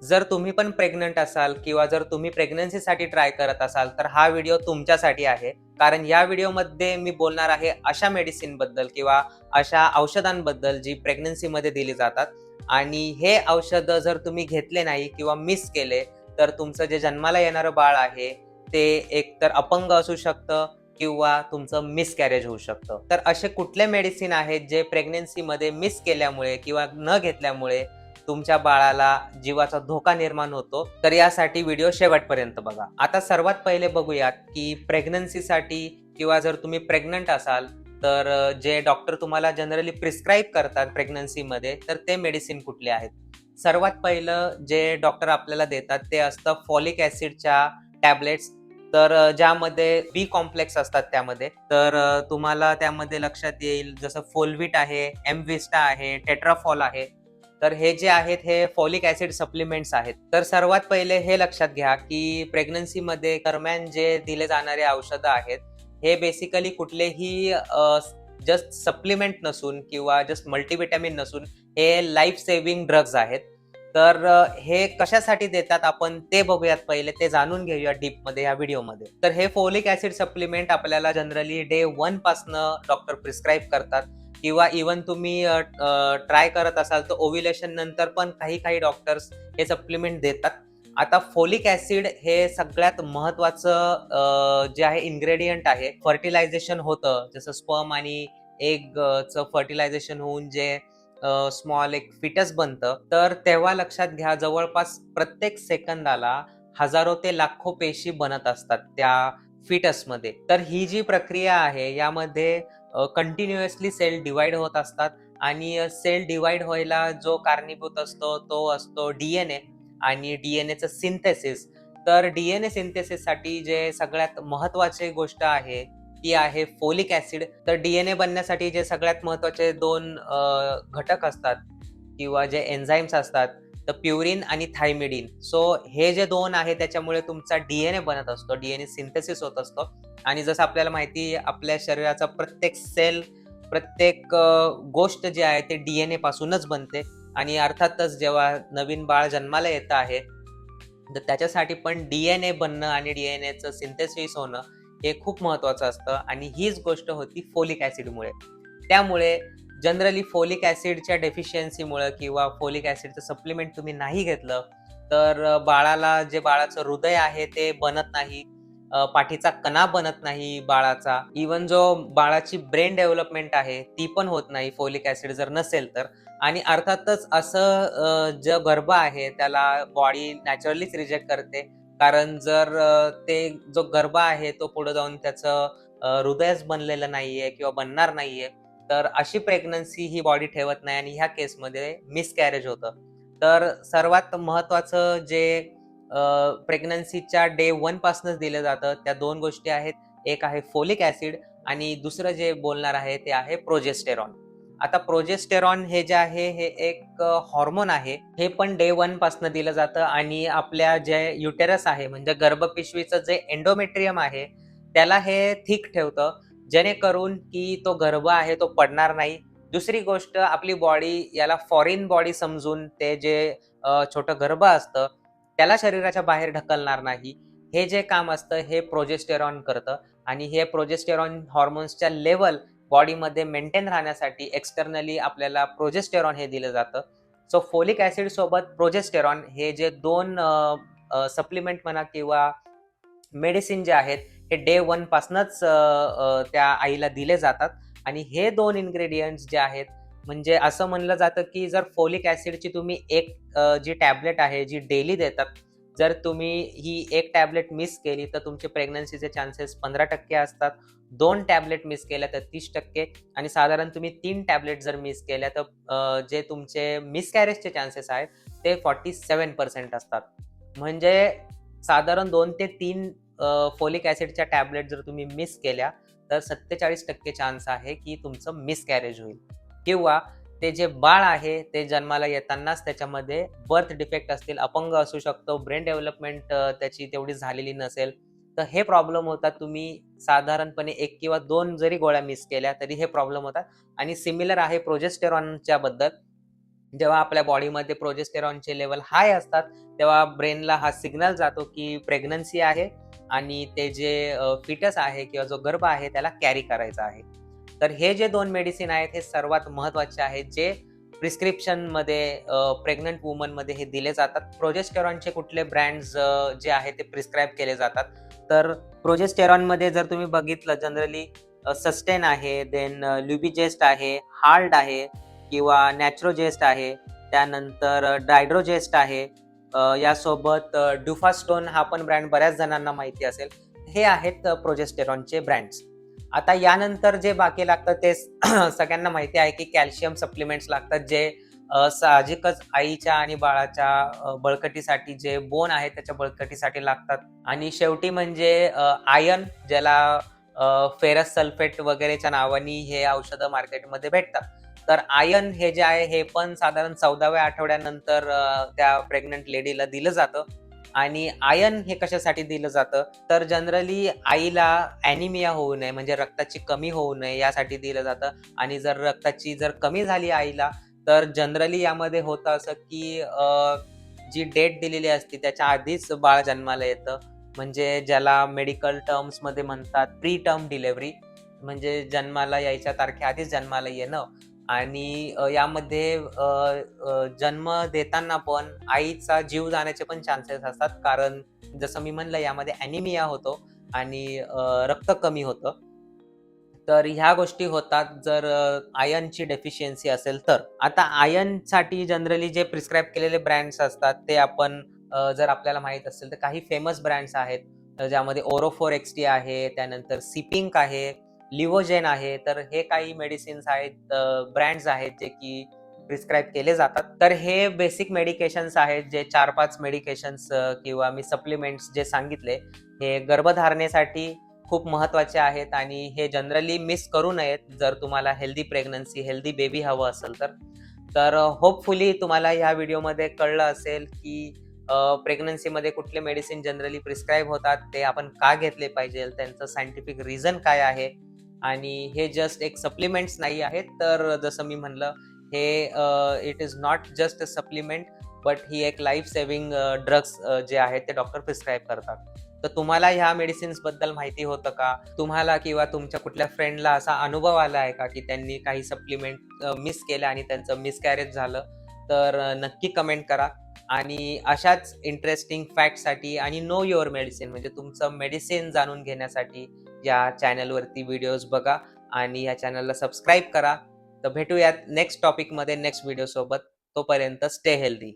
जर तुम्ही पण प्रेग्नंट असाल किंवा जर तुम्ही प्रेग्नन्सीसाठी ट्राय करत असाल, तर हा व्हिडिओ तुमच्यासाठी आहे. कारण या व्हिडिओमध्ये मी बोलणार आहे अशा मेडिसिनबद्दल किंवा अशा औषधांबद्दल जी प्रेग्नन्सीमध्ये दिली जातात आणि हे औषधं जर तुम्ही घेतले नाही किंवा मिस केले, तर तुमचं जे जन्माला येणारं बाळ आहे, ते एकतर अपंग असू शकतं किंवा तुमचं मिसकॅरेज होऊ शकतं. तर असे कुठले मेडिसिन आहेत जे प्रेग्नन्सीमध्ये मिस केल्यामुळे किंवा न घेतल्यामुळे तुमच्या बाळाला जीवाचा धोका निर्माण होतो, तर यासाठी व्हिडिओ शेवटपर्यंत बघा. आता सर्वात पहिले बघूयात, की प्रेग्नन्सीसाठी किंवा जर तुम्ही प्रेग्नंट असाल, तर जे डॉक्टर तुम्हाला जनरली प्रिस्क्राईब करतात प्रेग्नन्सीमध्ये, तर ते मेडिसिन कुठले आहेत? सर्वात पहिलं जे डॉक्टर आपल्याला देतात ते असतं फॉलिक ॲसिडच्या टॅबलेट्स. तर ज्यामध्ये बी कॉम्प्लेक्स असतात त्यामध्ये. तर तुम्हाला त्यामध्ये लक्षात येईल जसं फोलविट आहे, एमविस्टा आहे, टेट्राफॉल आहे. तर हे जे आहेत हे फॉलिक ॲसिड सप्लिमेंट्स आहेत. तर सर्वात पहिले हे लक्षात घ्या, की प्रेग्नन्सीमध्ये दरम्यान जे दिले जाणारे औषधं आहेत, हे बेसिकली कुठलेही जस्ट सप्लिमेंट नसून किंवा जस्ट मल्टीव्हिटॅमिन नसून हे लाईफ सेव्हिंग ड्रग्ज आहेत. तर हे कशासाठी देतात आपण ते बघूयात पहिले, ते जाणून घेऊया डीपमध्ये या व्हिडिओमध्ये. तर हे फॉलिक ॲसिड सप्लिमेंट आपल्याला जनरली डे 1 पासनं डॉक्टर प्रिस्क्राईब करतात किंवा इव्हन तुम्ही ट्राय करत असाल तर ओव्ह्युलेशन नंतर पण काही डॉक्टर्स हे सप्लिमेंट देतात. आता फॉलिक ॲसिड हे सगळ्यात महत्त्वाचं जे आहे इन्ग्रेडियंट आहे. फर्टिलायझेशन होतं जसं स्पर्म आणि एगचं फर्टिलायझेशन होऊन जे स्मॉल एक फिटस बनतं. तर तेव्हा लक्षात घ्या जवळपास प्रत्येक सेकंदाला हजारो ते लाखो पेशी बनत असतात त्या फिटसमध्ये. तर ही जी प्रक्रिया आहे यामध्ये कंटिन्युअसली सेल डिव्हाईड होत असतात आणि सेल डिव्हाईड व्हायला जो कारणीभूत असतो तो असतो डी-एन-ए आणि डी-एन-एचं सिंथेसिस. तर डी-एन-ए सिंथेसिससाठी जे सगळ्यात महत्त्वाची गोष्ट आहे, ती आहे फॉलिक ॲसिड. तर डी-एन-ए बनण्यासाठी जे सगळ्यात महत्त्वाचे 2 घटक असतात किंवा जे एन्झाईम्स असतात, तर प्युरिन आणि थायमिडिन. सो हे जे 2 आहे त्याच्यामुळे तुमचा डी-एन-ए बनत असतो. डी-एन-ए सिंथेसिस होत असतो आणि जसं आपल्याला माहिती आहे आपल्या शरीराचा प्रत्येक सेल, प्रत्येक गोष्ट जी आहे ते डी-एन-ए पासूनच बनते आणि अर्थातच जेव्हा नवीन बाळ जन्माला येतं आहे, तर त्याच्यासाठी पण डी-एन-ए बनणं आणि डी-एन-एचं सिंथेसिस होणं हे खूप महत्त्वाचं असतं आणि हीच गोष्ट होती फॉलिक ॲसिडमुळे. त्यामुळे जनरली फॉलिक ॲसिडच्या डेफिशियन्सीमुळं किंवा फॉलिक ॲसिडचं सप्लिमेंट तुम्ही नाही घेतलं, तर बाळाला जे बाळाचं हृदय आहे ते बनत नाही. पाठीचा कणा बनत नाही बाळाचा. इव्हन जो बाळाची ब्रेन डेव्हलपमेंट आहे, ती पण होत नाही फॉलिक ॲसिड जर नसेल तर. आणि अर्थातच असं जो गर्भ आहे त्याला बॉडी नॅचरलीच रिजेक्ट करते. कारण जर ते जो गर्भ आहे तो पुढे जाऊन त्याचं हृदयच बनलेलं नाहीये किंवा बनणार नाहीये, तर अशी प्रेग्नन्सी ही बॉडी ठेवत नाही आणि ह्या केसमध्ये मिसकॅरेज होतं. तर सर्वात महत्त्वाचं जे प्रेग्नन्सीच्या डे 1 पासूनच दिलं जातं, त्या 2 गोष्टी आहेत. एक आहे फॉलिक ॲसिड आणि दुसरं जे बोलणार आहे ते आहे प्रोजेस्टेरॉन. आता प्रोजेस्टेरॉन हे जे आहे हे एक हॉर्मोन आहे. हे पण डे 1 पासनं दिलं जातं आणि आपल्या जे युटेरस आहे म्हणजे गर्भपिशवीचं जे एंडोमेट्रियम आहे, त्याला हे थिक ठेवतं. जेणेकरून की तो गर्भ आहे तो पडणार नाही. दुसरी गोष्ट आपली बॉडी याला फॉरेन बॉडी समजून ते जे छोटं गर्भ असतं, त्याला शरीराच्या बाहेर ढकलणार नाही. हे जे काम असतं हे प्रोजेस्टेरॉन करतं आणि हे प्रोजेस्टेरॉन हॉर्मोन्सच्या लेव्हल बॉडीमध्ये मेंटेन राहण्यासाठी एक्सटर्नली आपल्याला प्रोजेस्टेरॉन हे दिलं जातं. सो फॉलिक ॲसिड सोबत प्रोजेस्टेरॉन हे जे 2 सप्लिमेंट म्हणा किंवा मेडिसिन जे आहेत, हे डे 1 पासनंच त्या आईला दिले जातात आणि हे 2 इन्ग्रीडियंट्स जे आहेत, म्हणजे असं म्हणलं जातं, की जर फॉलिक ॲसिडची तुम्ही एक जी टॅबलेट आहे, जी डेली देतात, जर तुम्ही ही एक टॅबलेट मिस केली, तर तुमचे प्रेग्नन्सीचे चान्सेस 15% असतात. 2 टॅबलेट मिस केल्या तर 30% आणि साधारण तुम्ही 3 टॅबलेट जर मिस केल्या, तर जे तुमचे मिसकॅरेजचे चान्सेस आहेत, ते 47% असतात. म्हणजे साधारण 2 ते 3 फॉलिक ॲसिडच्या टॅबलेट जर तुम्ही मिस केल्या, तर 47% चान्स आहे, की तुमचं मिसकॅरेज होईल किंवा ते जे बाळ आहे, ते जन्माला येतानाच त्याच्यामध्ये बर्थ डिफेक्ट असतील, अपंग असू शकतो, ब्रेन डेव्हलपमेंट त्याची तेवढी झालेली नसेल. तर हे प्रॉब्लेम होतात. तुम्ही साधारणपणे 1 किंवा 2 जरी गोळ्या मिस केल्या, तरी हे प्रॉब्लेम होतात आणि सिमिलर आहे प्रोजेस्टेरॉनच्या बद्दल. जेव्हा आपल्या बॉडीमध्ये प्रोजेस्टेरॉनचे लेवल हाय असतात, तेव्हा ब्रेनला हा सिग्नल जातो की प्रेग्नन्सी आहे आणि ते जे फिटस आहे किंवा जो गर्भ आहे त्याला कॅरी करायचा आहे. तर हे जे 2 मेडिसिन आहेत हे सर्वात महत्त्वाचे आहेत, जे प्रिस्क्रिप्शनमध्ये प्रेग्नंट वुमनमध्ये हे दिले जातात. प्रोजेस्टेरॉनचे कुठले ब्रँड्स जे आहेत ते प्रिस्क्राईब केले जातात. तर प्रोजेस्टेरॉनमध्ये जर तुम्ही बघितलं जनरली सस्टेन आहे, देन ल्युबिजेस्ट आहे, हार्ड आहे किंवा नॅचरोजेस्ट आहे. त्यानंतर डायड्रोजेस्ट आहे. यासोबत ड्युफास्टोन हा पण ब्रँड बऱ्याच जणांना माहिती असेल. हे आहेत प्रोजेस्टेरॉनचे ब्रँड्स. आता यानंतर जे बाकी लागतं ते सगळ्यांना माहिती आहे की कॅल्शियम सप्लिमेंट्स लागतात, जे साहजिकच आईच्या आणि बाळाच्या बळकटीसाठी जे बोन आहे त्याच्या बळकटीसाठी लागतात. आणि शेवटी म्हणजे आयर्न, ज्याला फेरस सल्फेट वगैरेच्या नावानी हे औषधं मार्केटमध्ये भेटतात. तर आयर्न हे जे आहे हे पण साधारण 14व्या आठवड्यानंतर त्या प्रेग्नंट लेडीला दिलं जातं. आणि आयर्न हे कशासाठी दिलं जातं, तर जनरली आईला ॲनिमिया होऊ नये, म्हणजे रक्ताची कमी होऊ नये यासाठी दिलं जातं. आणि जर रक्ताची कमी झाली आईला, तर जनरली यामध्ये होतं असं की जी डेट दिलेली असते त्याच्या आधीच बाळ जन्माला येतं. म्हणजे ज्याला मेडिकल टर्म्समध्ये म्हणतात प्री टर्म डिलिव्हरी, म्हणजे जन्माला यायच्या तारखेआधीच जन्माला येणं. आणि यामध्ये जन्म देताना पण आईचा जीव जाण्याचे पण चान्सेस असतात. कारण जसं मी म्हणलं यामध्ये ॲनिमिया होतो आणि रक्त कमी होतं. तर ह्या गोष्टी होतात जर आयर्नची डेफिशियन्सी असेल तर. आता आयर्नसाठी जनरली जे प्रिस्क्राईब केलेले ब्रँड्स असतात ते आपण जर आपल्याला माहीत असेल तर काही फेमस ब्रँड्स आहेत. ज्यामध्ये ओरोफोर एक्सटी आहे, त्यानंतर सिपिंक आहे, लिव्होजेन आहे. तर हे काही मेडिसिन्स आहेत, ब्रँड्स आहेत जे की प्रिस्क्राईब केले जातात. तर हे बेसिक मेडिकेशन्स आहेत, जे 4-5 मेडिकेशन्स किंवा मी सप्लिमेंट्स जे सांगितले, हे गर्भधारणेसाठी खूप महत्त्वाचे आहेत आणि हे जनरली मिस करू नयेत जर तुम्हाला हेल्दी प्रेग्नन्सी, हेल्दी बेबी हवं असेल तर. तर होपफुली तुम्हाला ह्या व्हिडिओमध्ये कळलं असेल की प्रेग्नन्सीमध्ये कुठले मेडिसिन जनरली प्रिस्क्राईब होतात, ते आपण का घेतले पाहिजे, त्यांचं सायंटिफिक रिझन काय आहे आणि हे जस्ट एक सप्लिमेंट्स नाही आहेत. तर जसं मी म्हणलं, हे it is not just a supplement, but he एक लाईफ सेव्हिंग ड्रग्स जे आहेत ते डॉक्टर प्रिस्क्राईब करतात. तर तुम्हाला ह्या मेडिसिन्सबद्दल माहिती होतं का? तुम्हाला किंवा तुमच्या कुठल्या फ्रेंडला असा अनुभव आला आहे का, की त्यांनी काही सप्लिमेंट मिस केल्या आणि त्यांचं मिसकॅरेज झालं? तर नक्की कमेंट करा. आणि अशाच इंटरेस्टिंग फॅक्टसाठी आणि नो युअर मेडिसिन, म्हणजे तुमचं मेडिसिन जाणून घेण्यासाठी या चॅनलवरती व्हिडिओज बघा आणि या चॅनलला सबस्क्राईब करा. तर भेटूयात नेक्स्ट टॉपिकमध्ये नेक्स्ट व्हिडिओसोबत. तोपर्यंत स्टे हेल्दी.